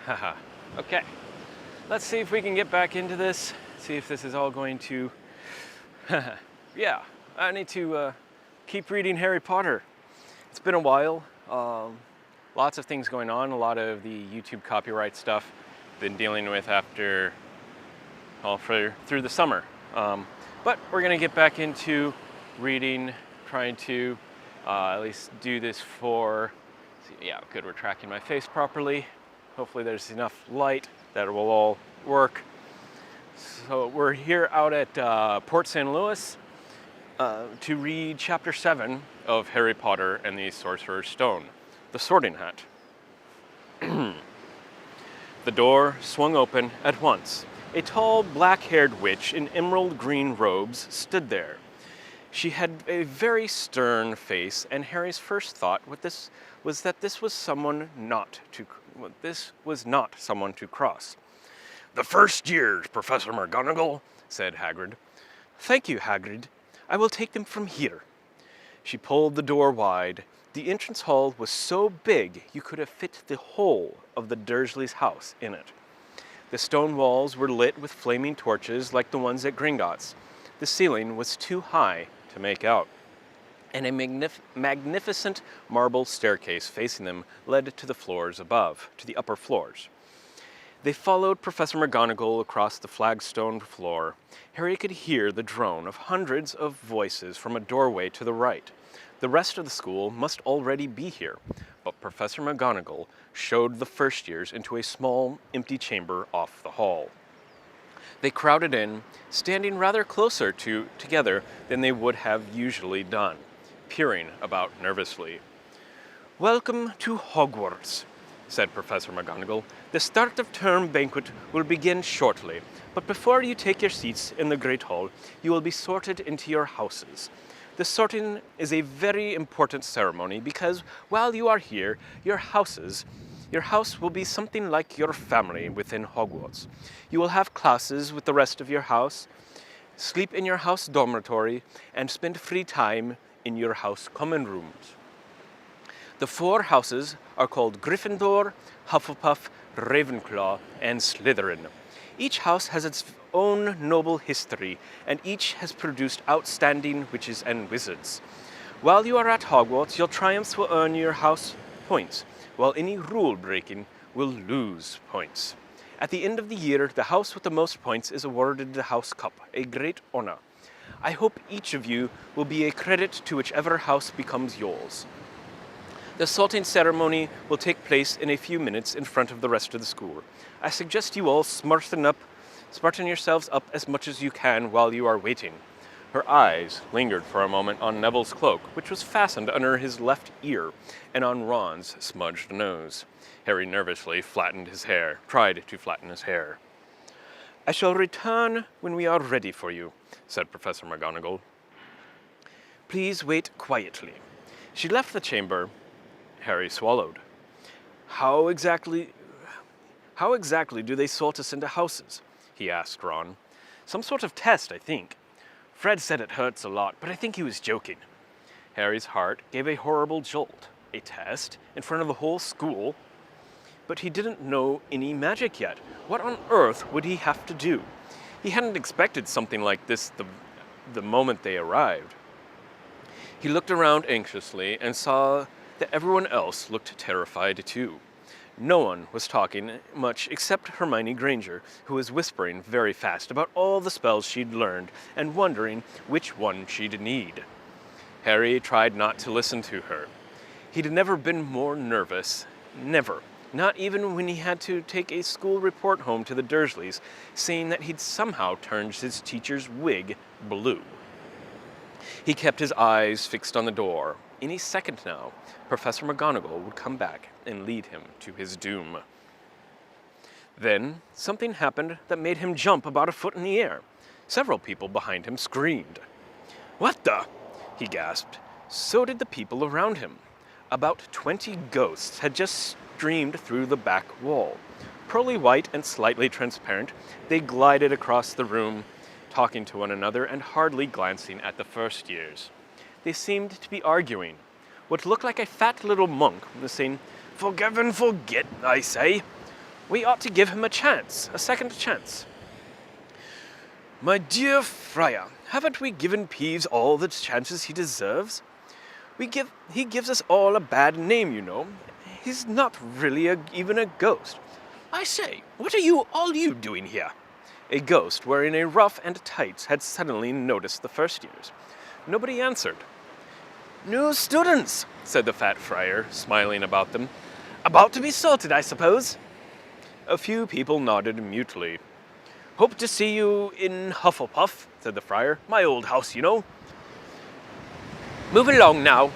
Haha. Okay. Let's see if we can get back into this. See if this is all going to. Yeah, I need to keep reading Harry Potter. It's been a while. Lots of things going on. A lot of the YouTube copyright stuff been dealing with after, well, through the summer. But we're gonna get back into reading, trying to at least do this for. Yeah, good. We're tracking my face properly. Hopefully, there's enough light that it will all work. So we're here out at Port St. Louis to read Chapter 7 of Harry Potter and the Sorcerer's Stone, The Sorting Hat. The door swung open at once. A tall, black-haired witch in emerald green robes stood there. She had a very stern face, and Harry's first thought was that this was not someone to cross. "The first years, Professor McGonagall," said Hagrid. "Thank you, Hagrid. I will take them from here." She pulled the door wide. The entrance hall was so big you could have fit the whole of the Dursleys' house in it. The stone walls were lit with flaming torches like the ones at Gringotts. The ceiling was too high to make out, and a magnificent marble staircase facing them led to the floors above, to the upper floors. They followed Professor McGonagall across the flagstone floor. Harry could hear the drone of hundreds of voices from a doorway to the right. The rest of the school must already be here, but Professor McGonagall showed the first years into a small, empty chamber off the hall. They crowded in, standing rather closer together than they would have usually done, peering about nervously. "Welcome to Hogwarts," said Professor McGonagall. "The start of term banquet will begin shortly, but before you take your seats in the Great Hall, you will be sorted into your houses. The sorting is a very important ceremony because while you are here, your house will be something like your family within Hogwarts. You will have classes with the rest of your house, sleep in your house dormitory, and spend free time in your house common rooms. The 4 houses are called Gryffindor, Hufflepuff, Ravenclaw, and Slytherin. Each house has its own noble history, and each has produced outstanding witches and wizards. While you are at Hogwarts, your triumphs will earn your house points, while any rule breaking will lose points. At the end of the year, the house with the most points is awarded the House Cup, a great honor. I hope each of you will be a credit to whichever house becomes yours. The sorting ceremony will take place in a few minutes in front of the rest of the school. I suggest you all smarten yourselves up as much as you can while you are waiting." Her eyes lingered for a moment on Neville's cloak, which was fastened under his left ear, and on Ron's smudged nose. Harry nervously tried to flatten his hair. "I shall return when we are ready for you," said Professor McGonagall. "Please wait quietly." She left the chamber. Harry swallowed. How exactly do they sort us into houses?" he asked Ron. "Some sort of test, I think. Fred said it hurts a lot, but I think he was joking." Harry's heart gave a horrible jolt. A test? In front of the whole school? But he didn't know any magic yet. What on earth would he have to do? He hadn't expected something like this the moment they arrived. He looked around anxiously and saw that everyone else looked terrified too. No one was talking much except Hermione Granger, who was whispering very fast about all the spells she'd learned and wondering which one she'd need. Harry tried not to listen to her. He'd never been more nervous. Never. Not even when he had to take a school report home to the Dursleys, saying that he'd somehow turned his teacher's wig blue. He kept his eyes fixed on the door. Any second now, Professor McGonagall would come back and lead him to his doom. Then something happened that made him jump about a foot in the air. Several people behind him screamed. "What the?" he gasped. So did the people around him. About 20 ghosts had just streamed through the back wall. Pearly white and slightly transparent, they glided across the room, talking to one another and hardly glancing at the first years. They seemed to be arguing. What looked like a fat little monk was saying, "Forgive and forget, I say." We ought to give him a chance, a second chance. My dear Friar, haven't we given Peeves all the chances he deserves? He gives us all a bad name, you know. He's not really even a ghost. I say, what are all you doing here? A ghost wearing a ruff and tights had suddenly noticed the first years. Nobody answered. New students, said the fat friar, smiling about them. About to be sorted, I suppose. A few people nodded mutely. Hope to see you in Hufflepuff, said the friar. My old house, you know. Move along now,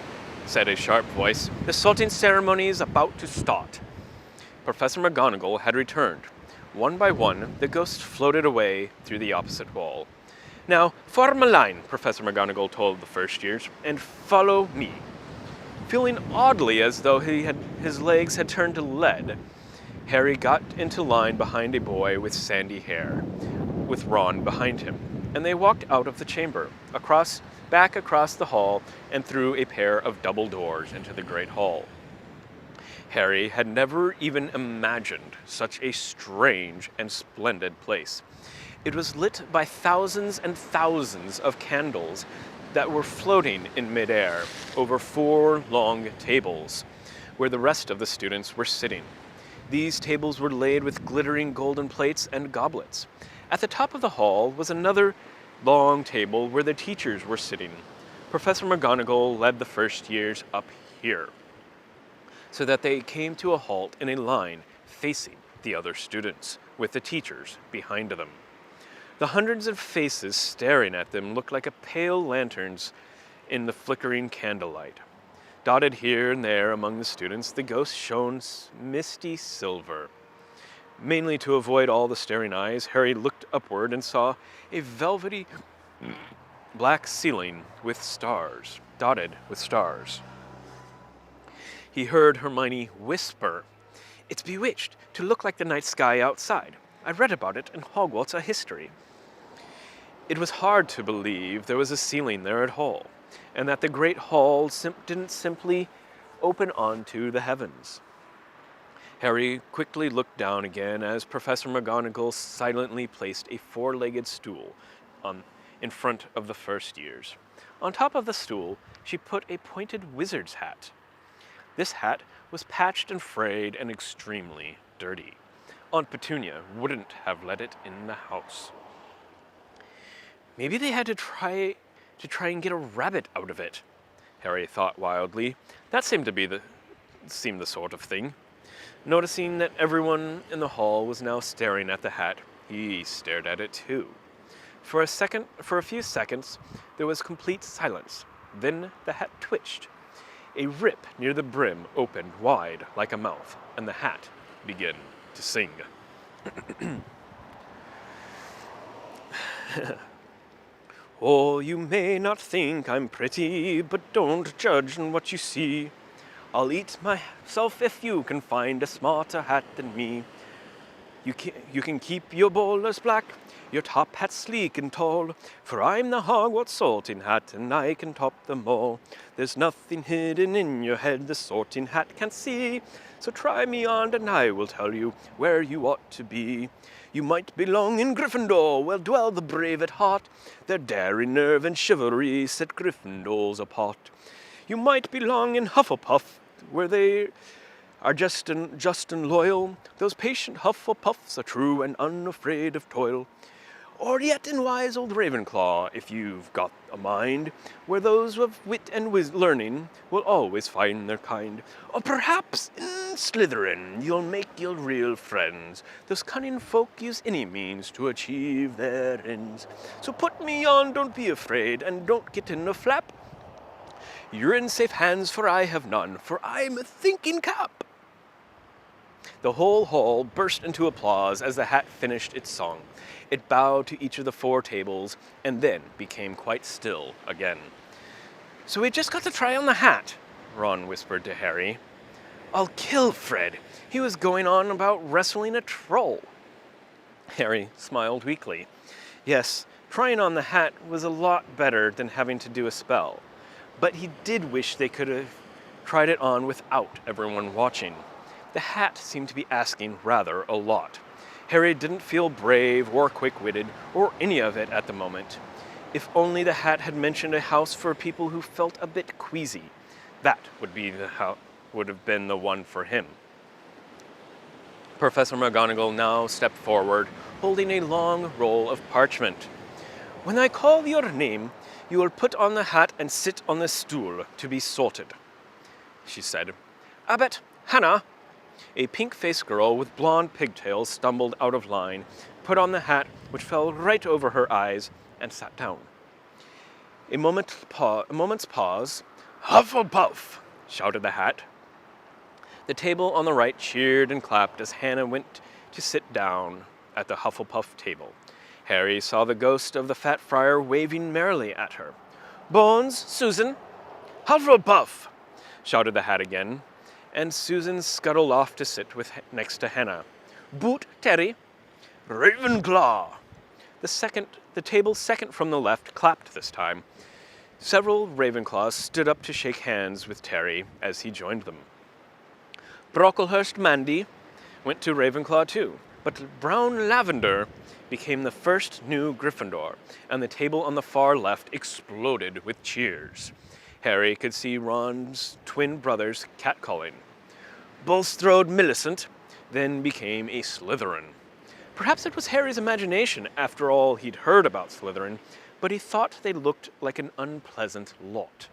said a sharp voice. The sorting ceremony is about to start. Professor McGonagall had returned. One by one, the ghosts floated away through the opposite wall. Now, form a line, Professor McGonagall told the first years, and follow me. Feeling oddly as though his legs had turned to lead, Harry got into line behind a boy with sandy hair, with Ron behind him, and they walked out of the chamber, back across the hall, and through a pair of double doors into the great hall. Harry had never even imagined such a strange and splendid place. It was lit by thousands and thousands of candles that were floating in midair over 4 long tables, where the rest of the students were sitting. These tables were laid with glittering golden plates and goblets. At the top of the hall was another long table where the teachers were sitting. Professor McGonagall led the first years up here, so that they came to a halt in a line facing the other students, with the teachers behind them. The hundreds of faces staring at them looked like pale lanterns in the flickering candlelight. Dotted here and there among the students, the ghosts shone misty silver. Mainly to avoid all the staring eyes, Harry looked upward and saw a velvety black ceiling with stars, dotted with stars. He heard Hermione whisper, "It's bewitched to look like the night sky outside. I read about it in Hogwarts A History." It was hard to believe there was a ceiling there at all, and that the great hall didn't simply open onto the heavens. Harry quickly looked down again as Professor McGonagall silently placed a 4-legged stool in front of the first years. On top of the stool, she put a pointed wizard's hat. This hat was patched and frayed and extremely dirty. Aunt Petunia wouldn't have let it in the house. Maybe they had to try and get a rabbit out of it, Harry thought wildly. That seemed the sort of thing. Noticing that everyone in the hall was now staring at the hat, he stared at it too. For a few seconds, there was complete silence. Then the hat twitched. A rip near the brim opened wide like a mouth, and the hat began to sing. Oh, you may not think I'm pretty, but don't judge on what you see. I'll eat myself if you can find a smarter hat than me. You can keep your bowlers black, your top hat sleek and tall, for I'm the Hogwarts sorting hat, and I can top them all. There's nothing hidden in your head the sorting hat can't see, so try me on and I will tell you where you ought to be. You might belong in Gryffindor, where dwell the brave at heart. Their daring nerve and chivalry set Gryffindors apart. You might belong in Hufflepuff, where they are just and loyal. Those patient Hufflepuffs are true and unafraid of toil. Or yet in wise old Ravenclaw, if you've got a mind, where those of wit and learning will always find their kind. Or perhaps in Slytherin you'll make your real friends. Those cunning folk use any means to achieve their ends. So put me on, don't be afraid, and don't get in a flap. You're in safe hands, for I have none, for I'm a thinking cap. The whole hall burst into applause as the hat finished its song. It bowed to each of the 4 tables and then became quite still again. So we just got to try on the hat, Ron whispered to Harry. I'll kill Fred. He was going on about wrestling a troll. Harry smiled weakly. Yes, trying on the hat was a lot better than having to do a spell, but he did wish they could have tried it on without everyone watching. The hat seemed to be asking rather a lot. Harry didn't feel brave or quick-witted or any of it at the moment. If only the hat had mentioned a house for people who felt a bit queasy. That would have been the one for him. Professor McGonagall now stepped forward, holding a long roll of parchment. "When I call your name, you will put on the hat and sit on the stool to be sorted," she said. "Abbott, Hannah!" A pink-faced girl with blonde pigtails stumbled out of line, put on the hat, which fell right over her eyes, and sat down. A moment's pause. "Hufflepuff!" shouted the hat. The table on the right cheered and clapped as Hannah went to sit down at the Hufflepuff table. Harry saw the ghost of the fat friar waving merrily at her. "Bones, Susan!" "Hufflepuff!" shouted the hat again, and Susan scuttled off to sit next to Hannah. "Boot, Terry!" "Ravenclaw!" The table second from the left clapped this time. Several Ravenclaws stood up to shake hands with Terry as he joined them. Brocklehurst Mandy went to Ravenclaw too, but Brown Lavender became the first new Gryffindor, and the table on the far left exploded with cheers. Harry could see Ron's twin brothers catcalling. Bulstrode Millicent then became a Slytherin. Perhaps it was Harry's imagination, after all he'd heard about Slytherin, but he thought they looked like an unpleasant lot.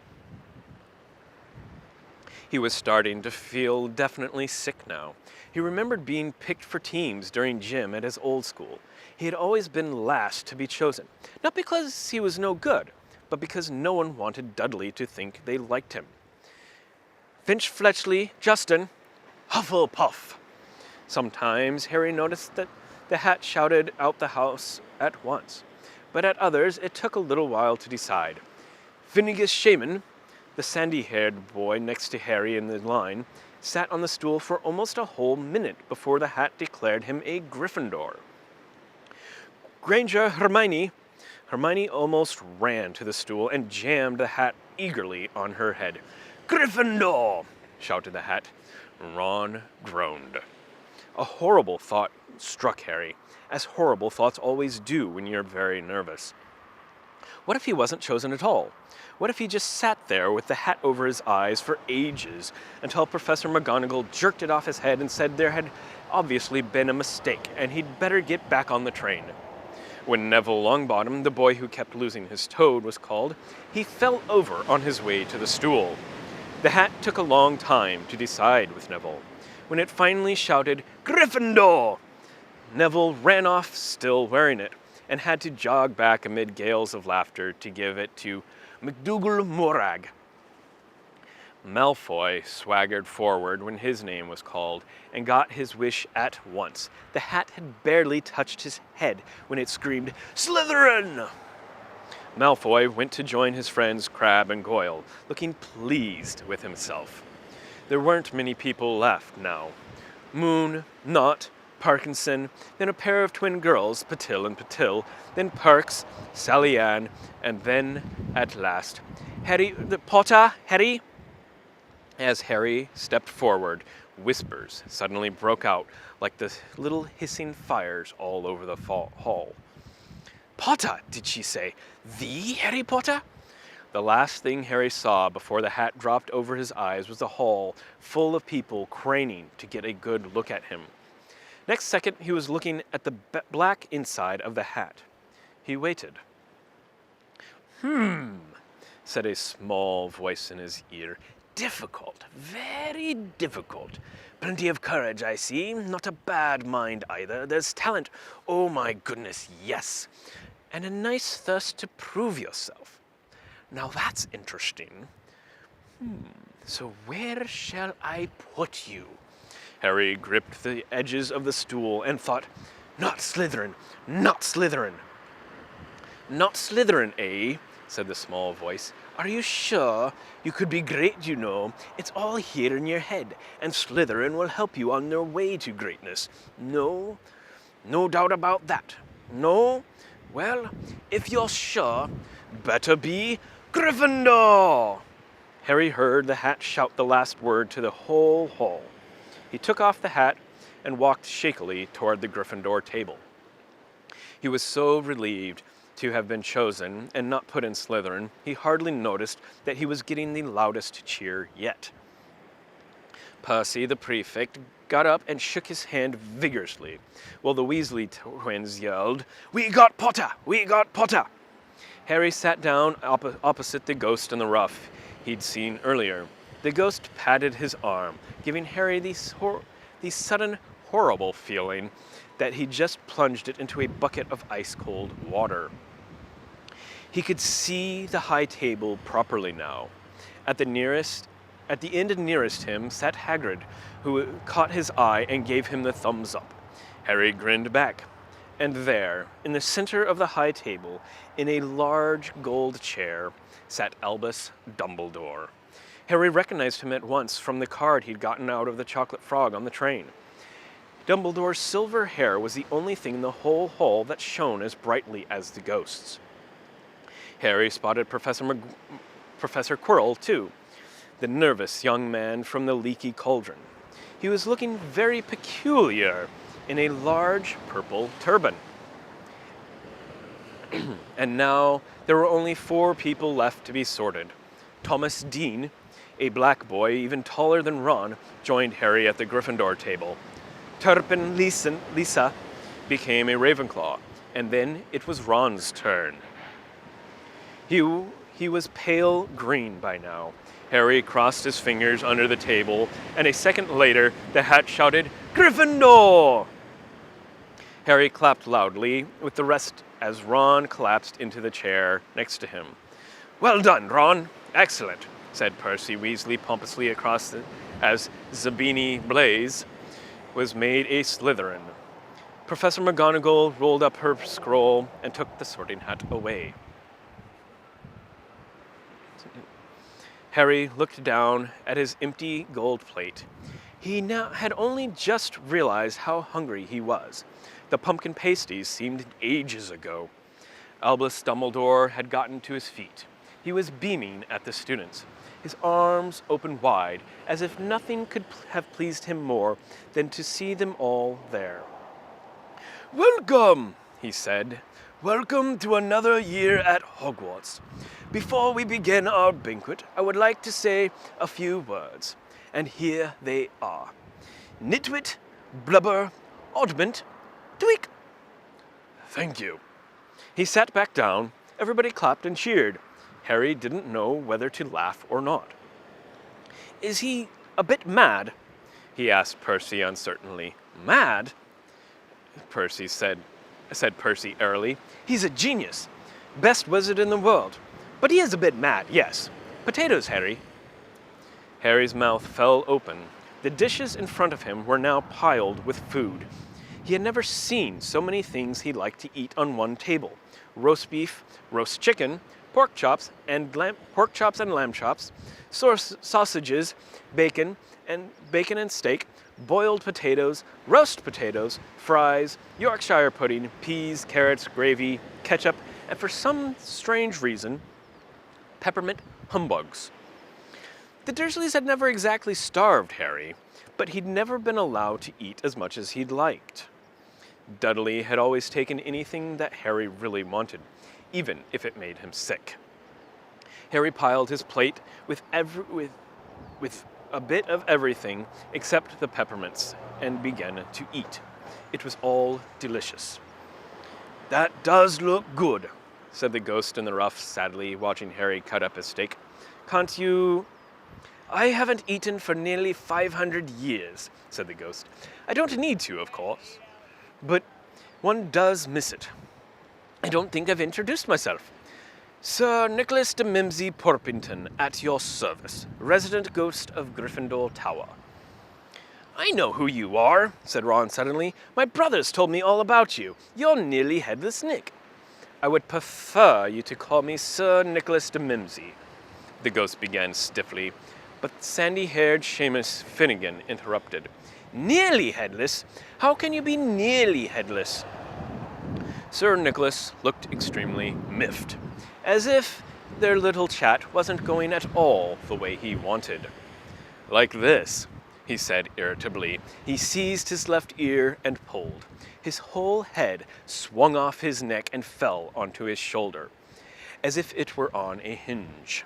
He was starting to feel definitely sick now. He remembered being picked for teams during gym at his old school. He had always been last to be chosen, not because he was no good, but because no one wanted Dudley to think they liked him. "Finch Fletchley, Justin, Hufflepuff!" Sometimes Harry noticed that the hat shouted out the house at once, but at others it took a little while to decide. Finnegas Shaman, the sandy-haired boy next to Harry in the line, sat on the stool for almost a whole minute before the hat declared him a Gryffindor. Granger Hermione almost ran to the stool and jammed the hat eagerly on her head. "Gryffindor!" shouted the hat. Ron groaned. A horrible thought struck Harry, as horrible thoughts always do when you're very nervous. What if he wasn't chosen at all? What if he just sat there with the hat over his eyes for ages until Professor McGonagall jerked it off his head and said there had obviously been a mistake and he'd better get back on the train? When Neville Longbottom, the boy who kept losing his toad, was called, he fell over on his way to the stool. The hat took a long time to decide with Neville. When it finally shouted, "Gryffindor!" Neville ran off, still wearing it, and had to jog back amid gales of laughter to give it to McDougal Morag. Malfoy swaggered forward when his name was called and got his wish at once. The hat had barely touched his head when it screamed, "Slytherin!" Malfoy went to join his friends Crabbe and Goyle, looking pleased with himself. There weren't many people left now. Moon, Knott, Parkinson, then a pair of twin girls, Patil and Patil, then Perks, Sally Ann, and then, at last, Potter, Harry. As Harry stepped forward, whispers suddenly broke out like the little hissing fires all over the hall. "Potter, did she say? The Harry Potter?" The last thing Harry saw before the hat dropped over his eyes was a hall full of people craning to get a good look at him. Next second, he was looking at the black inside of the hat. He waited. Said a small voice in his ear. "Difficult, very difficult. Plenty of courage, I see. Not a bad mind either. There's talent. Oh my goodness, yes. And a nice thirst to prove yourself. Now that's interesting. So where shall I put you?" Harry gripped the edges of the stool and thought, "Not Slytherin, not Slytherin." "Not Slytherin, eh?" said the small voice. "Are you sure? You could be great, you know. It's all here in your head, and Slytherin will help you on your way to greatness. No? No doubt about that. No? Well, if you're sure, better be Gryffindor!" Harry heard the hat shout the last word to the whole hall. He took off the hat and walked shakily toward the Gryffindor table. He was so relieved to have been chosen and not put in Slytherin, he hardly noticed that he was getting the loudest cheer yet. Percy, the prefect, got up and shook his hand vigorously, while the Weasley twins yelled, "We got Potter! We got Potter!" Harry sat down opposite the ghost in the ruff he'd seen earlier. The ghost patted his arm, giving Harry the sudden horrible feeling that he'd just plunged it into a bucket of ice-cold water. He could see the high table properly now. At the end nearest him sat Hagrid, who caught his eye and gave him the thumbs up. Harry grinned back. And there, in the center of the high table, in a large gold chair, sat Albus Dumbledore. Harry recognized him at once from the card he'd gotten out of the chocolate frog on the train. Dumbledore's silver hair was the only thing in the whole hall that shone as brightly as the ghost's. Harry spotted Professor Quirrell, too, the nervous young man from the leaky cauldron. He was looking very peculiar in a large purple turban. And now there were only 4 people left to be sorted. Thomas Dean, a black boy even taller than Ron, joined Harry at the Gryffindor table. Turpin Lisa became a Ravenclaw, and then it was Ron's turn. He was pale green by now. Harry crossed his fingers under the table, and a second later the hat shouted, "Gryffindor!" Harry clapped loudly with the rest as Ron collapsed into the chair next to him. "Well done, Ron. Excellent," said Percy Weasley pompously as Zabini Blaze was made a Slytherin. Professor McGonagall rolled up her scroll and took the sorting hat away. Harry looked down at his empty gold plate. He now had only just realized how hungry he was. The pumpkin pasties seemed ages ago. Albus Dumbledore had gotten to his feet. He was beaming at the students, his arms open wide, as if nothing could have pleased him more than to see them all there. "Welcome," he said. "Welcome to another year at Hogwarts. Before we begin our banquet, I would like to say a few words, and here they are. Nitwit, blubber, oddment, tweak." "Thank you." He sat back down. Everybody clapped and cheered. Harry didn't know whether to laugh or not. "Is he a bit mad?" he asked Percy uncertainly. "Mad?" said Percy airily. "He's a genius. Best wizard in the world. But he is a bit mad, yes. Potatoes, Harry." Harry's mouth fell open. The dishes in front of him were now piled with food. He had never seen so many things he liked to eat on one table. Roast beef, roast chicken, pork chops and lamb chops, sausages, bacon and steak, boiled potatoes, roast potatoes, fries, Yorkshire pudding, peas, carrots, gravy, ketchup, and for some strange reason, peppermint humbugs. The Dursleys had never exactly starved Harry, but he'd never been allowed to eat as much as he'd liked. Dudley had always taken anything that Harry really wanted, even if it made him sick. Harry piled his plate with a bit of everything except the peppermints and began to eat. It was all delicious. "That does look good," said the ghost in the ruff sadly, watching Harry cut up his steak. "Can't you—" "I haven't eaten for nearly 500 years, said the ghost. "I don't need to, of course, but one does miss it. I don't think I've introduced myself. Sir Nicholas de Mimsy Porpington, at your service, resident ghost of Gryffindor Tower." "I know who you are," said Ron suddenly. "My brothers told me all about you. You're nearly Headless Nick." "I would prefer you to call me Sir Nicholas de Mimsy," the ghost began stiffly, but sandy-haired Seamus Finnegan interrupted. "Nearly headless? How can you be nearly headless?" Sir Nicholas looked extremely miffed, as if their little chat wasn't going at all the way he wanted. "Like this," he said irritably. He seized his left ear and pulled. His whole head swung off his neck and fell onto his shoulder, as if it were on a hinge.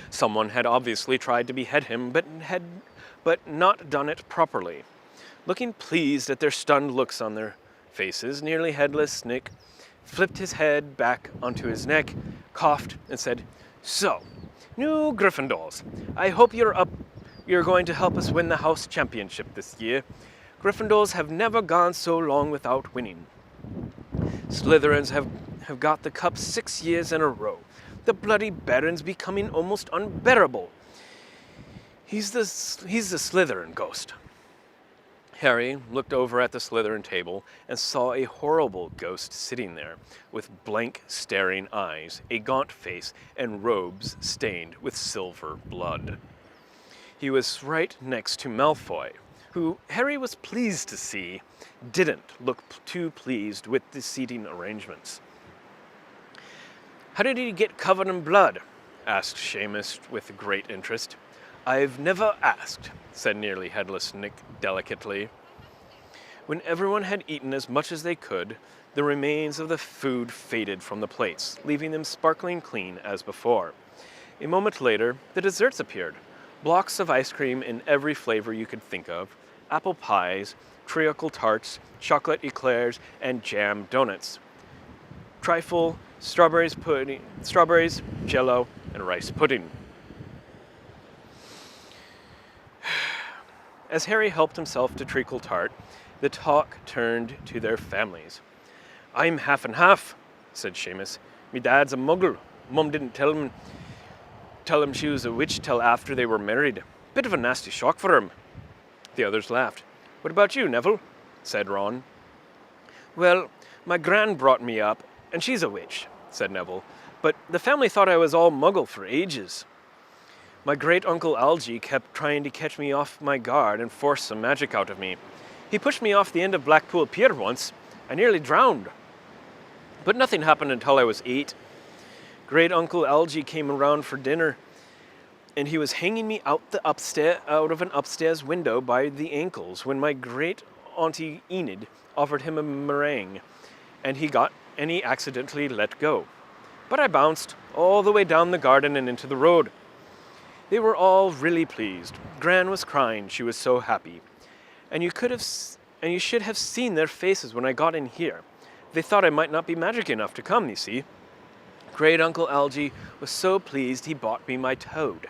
Someone had obviously tried to behead him, but not done it properly. Looking pleased at their stunned looks on their faces, nearly headless Nick flipped his head back onto his neck, coughed, and said, "So, new Gryffindors, I hope you're going to help us win the house championship this year. Gryffindors have never gone so long without winning. Slytherins have got the cup 6 years in a row. The bloody Baron's becoming almost unbearable. He's the Slytherin ghost." Harry looked over at the Slytherin table and saw a horrible ghost sitting there, with blank, staring eyes, a gaunt face, and robes stained with silver blood. He was right next to Malfoy, who Harry was pleased to see didn't look too pleased with the seating arrangements. "How did he get covered in blood?" asked Seamus with great interest. "I've never asked," said nearly headless Nick delicately. When everyone had eaten as much as they could, the remains of the food faded from the plates, leaving them sparkling clean as before. A moment later, the desserts appeared. Blocks of ice cream in every flavor you could think of, apple pies, treacle tarts, chocolate eclairs, and jam donuts. Trifle, strawberries, jello, and rice pudding. As Harry helped himself to treacle tart, the talk turned to their families. "I'm half and half," said Seamus. "Me dad's a muggle. Mum didn't tell him she was a witch till after they were married. Bit of a nasty shock for him." The others laughed. "What about you, Neville?" said Ron. "Well, my gran brought me up, and she's a witch," said Neville. "But the family thought I was all muggle for ages. My great-uncle Algy kept trying to catch me off my guard and force some magic out of me. He pushed me off the end of Blackpool Pier once. I nearly drowned. But nothing happened until I was 8. Great-uncle Algy came around for dinner, and he was hanging me out of an upstairs window by the ankles when my great-auntie Enid offered him a meringue, and he accidentally let go. But I bounced all the way down the garden and into the road. They were all really pleased. Gran was crying, she was so happy. And you should have seen their faces when I got in here. They thought I might not be magic enough to come, you see. Great-uncle Algy was so pleased he bought me my toad."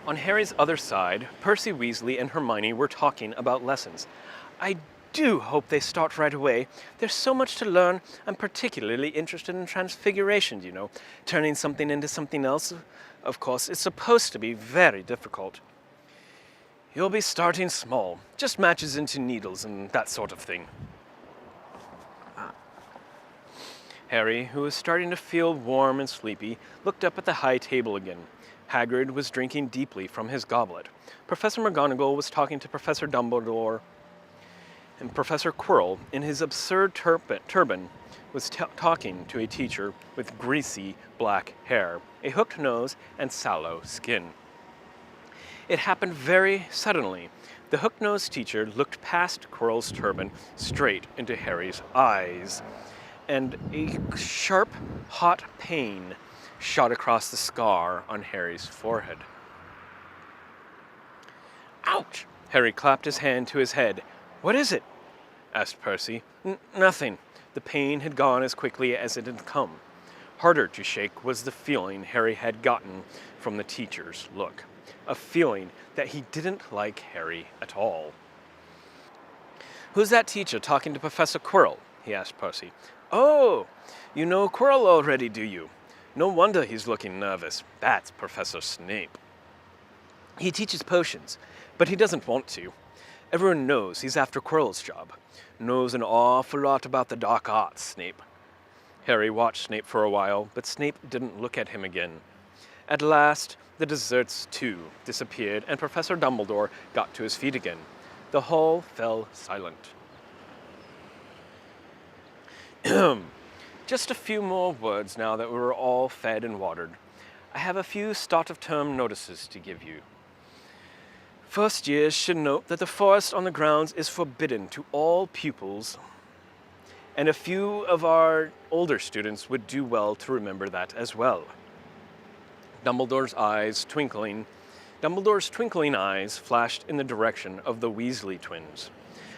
On Harry's other side, Percy Weasley and Hermione were talking about lessons. "I do hope they start right away. There's so much to learn. I'm particularly interested in transfigurations, turning something into something else. Of course, it's supposed to be very difficult." "You'll be starting small, just matches into needles and that sort of thing." Harry, who was starting to feel warm and sleepy, looked up at the high table again. Hagrid was drinking deeply from his goblet. Professor McGonagall was talking to Professor Dumbledore, and Professor Quirrell, in his absurd turban, was talking to a teacher with greasy black hair, a hooked nose, and sallow skin. It happened very suddenly. The hook-nosed teacher looked past Quirrell's turban straight into Harry's eyes, and a sharp, hot pain shot across the scar on Harry's forehead. "Ouch!" Harry clapped his hand to his head. "What is it?" asked Percy. Nothing. The pain had gone as quickly as it had come. Harder to shake was the feeling Harry had gotten from the teacher's look. A feeling that he didn't like Harry at all. "Who's that teacher talking to Professor Quirrell?" he asked Percy. "Oh, you know Quirrell already, do you? No wonder he's looking nervous. That's Professor Snape. He teaches potions, but he doesn't want to. Everyone knows he's after Quirrell's job. Knows an awful lot about the dark arts, Snape." Harry watched Snape for a while, but Snape didn't look at him again. At last, the desserts, too, disappeared, and Professor Dumbledore got to his feet again. The hall fell silent. "Just a few more words now that we were all fed and watered. I have a few start-of-term notices to give you. First years should note that the forest on the grounds is forbidden to all pupils, and a few of our older students would do well to remember that as well. Dumbledore's twinkling eyes flashed in the direction of the Weasley twins.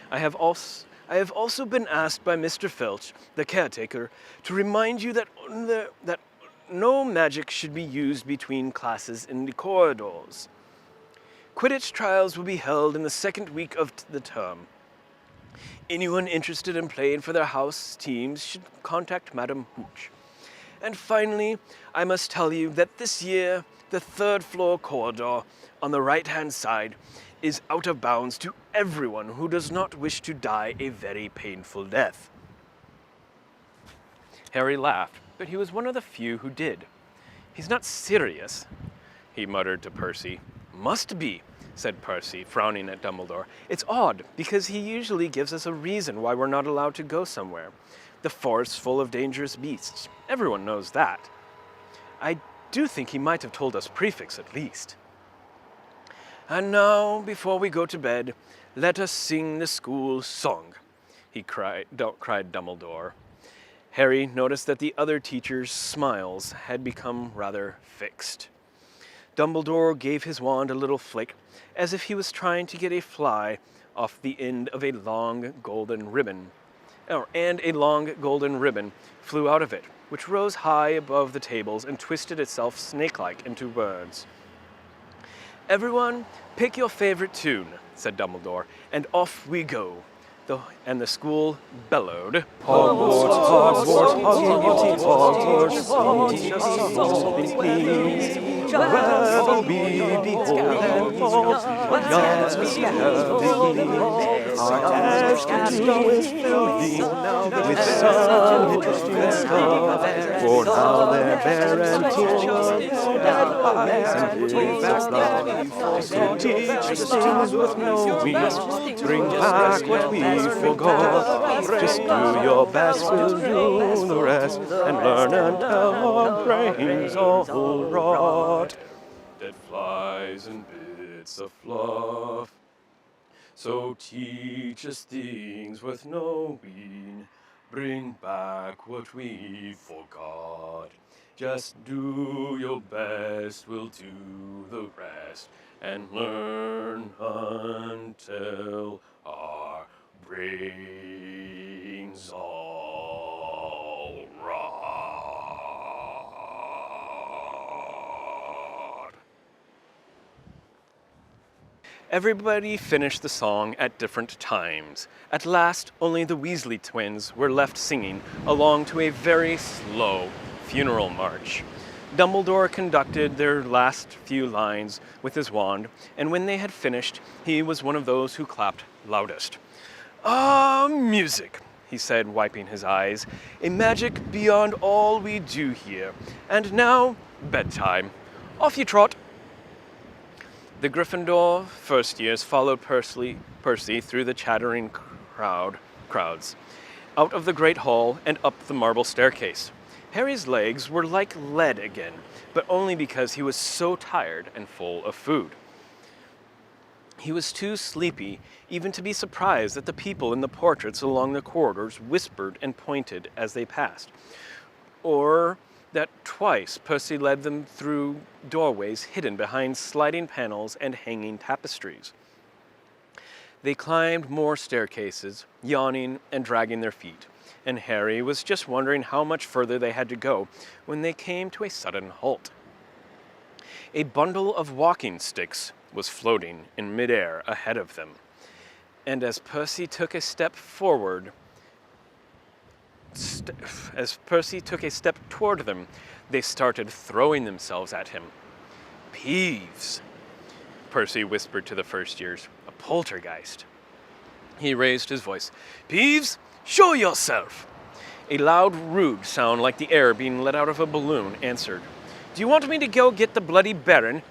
I have also been asked by Mr. Filch, the caretaker, to remind you that no magic should be used between classes in the corridors. Quidditch trials will be held in the second week of the term. Anyone interested in playing for their house teams should contact Madam Hooch. And finally, I must tell you that this year, the third floor corridor on the right-hand side is out of bounds to everyone who does not wish to die a very painful death. Harry laughed, but he was one of the few who did. He's not serious, he muttered to Percy. Must be, said Percy, frowning at Dumbledore. It's odd, because he usually gives us a reason why we're not allowed to go somewhere. The forest's full of dangerous beasts. Everyone knows that. I do think he might have told us prefix at least. And now, before we go to bed, let us sing the school song, cried Dumbledore. Harry noticed that the other teachers' smiles had become rather fixed. Dumbledore gave his wand a little flick, as if he was trying to get a fly off the end of a long golden ribbon. And a long golden ribbon flew out of it, which rose high above the tables and twisted itself snake-like into words. Everyone, pick your favorite tune, said Dumbledore, and off we go. And the school bellowed. Hogwarts, Hogwarts, Hogwarts, Hogwarts, Hogwarts, Hogwarts, wherever we behold and falls, God's our eyes can go is filling with some interesting stuff. For now they're bare and teach dead eyes and give back love. So teach us things with no means, bring back what we forgot. Just do your best, we'll do the rest, and learn until our brains all rot. Dead flies and bits of fluff. So teach us things with no mean, bring back what we forgot. Just do your best, we'll do the rest, and learn until our brains all rot. Everybody finished the song at different times. At last, only the Weasley twins were left singing along to a very slow funeral march. Dumbledore conducted their last few lines with his wand, and when they had finished, he was one of those who clapped loudest. Ah, music, he said, wiping his eyes, a magic beyond all we do here. And now, bedtime. Off you trot. The Gryffindor first years followed Percy through the chattering crowds, out of the great hall and up the marble staircase. Harry's legs were like lead again, but only because he was so tired and full of food. He was too sleepy even to be surprised that the people in the portraits along the corridors whispered and pointed as they passed, or that twice Percy led them through doorways hidden behind sliding panels and hanging tapestries. They climbed more staircases, yawning and dragging their feet, and Harry was just wondering how much further they had to go when they came to a sudden halt. A bundle of walking sticks was floating in midair ahead of them, and as Percy took a step toward them, they started throwing themselves at him. Peeves, Percy whispered to the first years. A poltergeist. He raised his voice. Peeves, show yourself! A loud, rude sound like the air being let out of a balloon answered. Do you want me to go get the bloody Baron?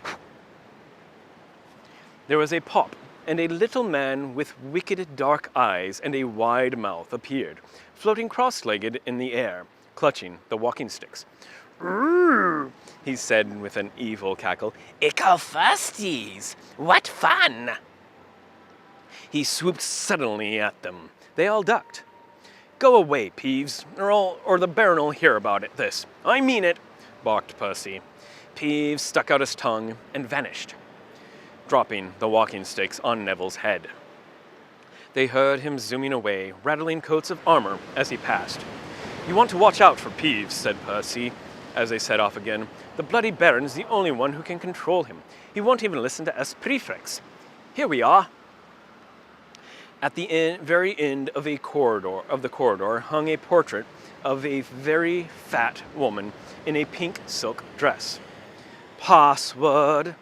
There was a pop, and a little man with wicked dark eyes and a wide mouth appeared, floating cross-legged in the air, clutching the walking sticks. "Rrr," he said with an evil cackle. "Ichthyophastes! What fun!" He swooped suddenly at them. They all ducked. "Go away, Peeves, or the Baron'll hear about this. I mean it," balked Percy. Peeves stuck out his tongue and vanished, dropping the walking sticks on Neville's head. They heard him zooming away, rattling coats of armor as he passed. "You want to watch out for Peeves," said Percy, as they set off again. "The bloody Baron's the only one who can control him. He won't even listen to us prefects. Here we are." At the very end of the corridor hung a portrait of a very fat woman in a pink silk dress. "Password,"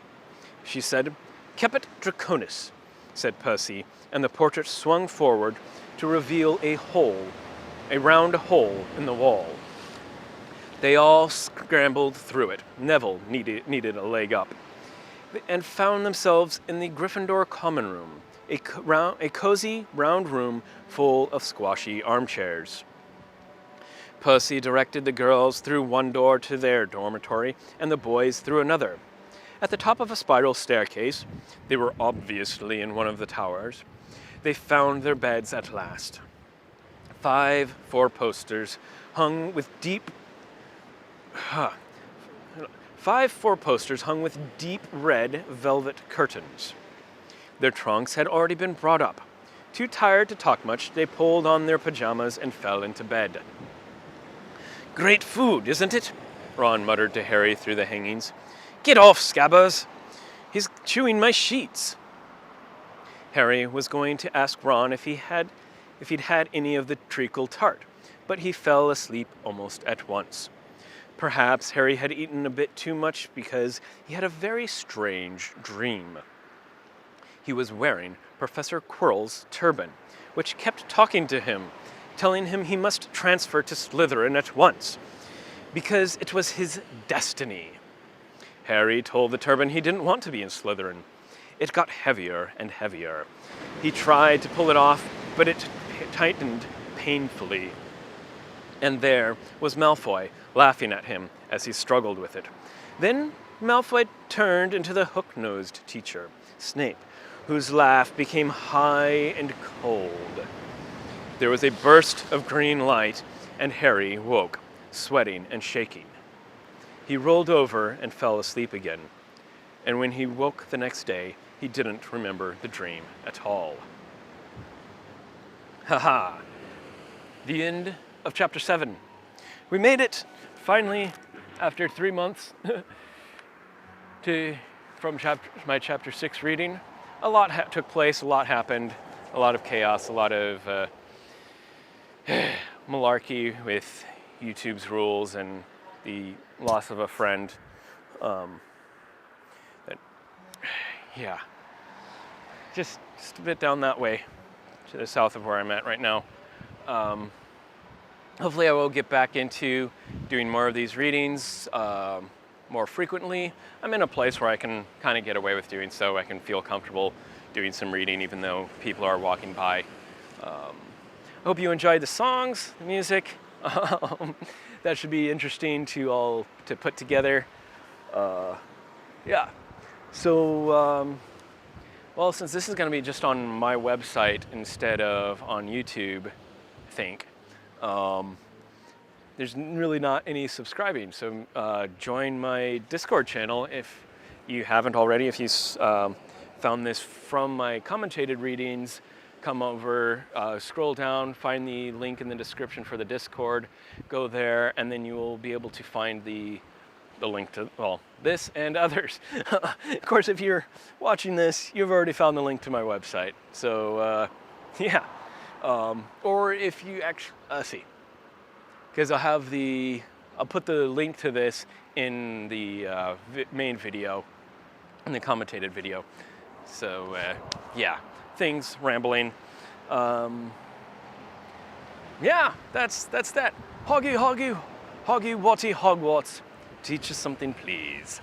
she said. "Caput Draconis," said Percy, and the portrait swung forward to reveal a round hole in the wall. They all scrambled through it. Neville needed a leg up, and found themselves in the Gryffindor common room, a cozy round room full of squashy armchairs. Percy directed the girls through one door to their dormitory, and the boys through another. At the top of a spiral staircase, they were obviously in one of the towers, they found their beds at last. 5 four-posters hung with deep red velvet curtains. Their trunks had already been brought up. Too tired to talk much, they pulled on their pajamas and fell into bed. "Great food, isn't it?" Ron muttered to Harry through the hangings. "Get off, Scabbers! He's chewing my sheets." Harry was going to ask Ron if he'd had any of the treacle tart, but he fell asleep almost at once. Perhaps Harry had eaten a bit too much because he had a very strange dream. He was wearing Professor Quirrell's turban, which kept talking to him, telling him he must transfer to Slytherin at once, because it was his destiny. Harry told the turban he didn't want to be in Slytherin. It got heavier and heavier. He tried to pull it off, but it tightened painfully. And there was Malfoy, laughing at him as he struggled with it. Then Malfoy turned into the hook-nosed teacher, Snape, whose laugh became high and cold. There was a burst of green light, and Harry woke, sweating and shaking. He rolled over and fell asleep again, and when he woke the next day, he didn't remember the dream at all. Ha! The end of Chapter 7. We made it, finally, after 3 months, from my Chapter 6 reading. A lot took place, a lot happened, a lot of chaos, a lot of malarkey with YouTube's rules and the loss of a friend. Just a bit down that way to the south of where I'm at right now. Hopefully I will get back into doing more of these readings more frequently. I'm in a place where I can kind of get away with doing so. I can feel comfortable doing some reading even though people are walking by. I hope you enjoyed the songs, the music. That should be interesting to put together. So, well, since this is going to be just on my website instead of on YouTube, I think, there's really not any subscribing. So join my Discord channel if you haven't already. If you found this from my commentated readings, come over, scroll down, find the link in the description for the Discord, go there, and then you will be able to find the link to, well, this and others. Of course, if you're watching this, you've already found the link to my website. So, yeah. Or if you actually, see, because I'll put the link to this in the main video, in the commentated video. So, yeah, things, rambling. Yeah, that's that. Hoggy, Watty, Hogwarts. Teach us something, please.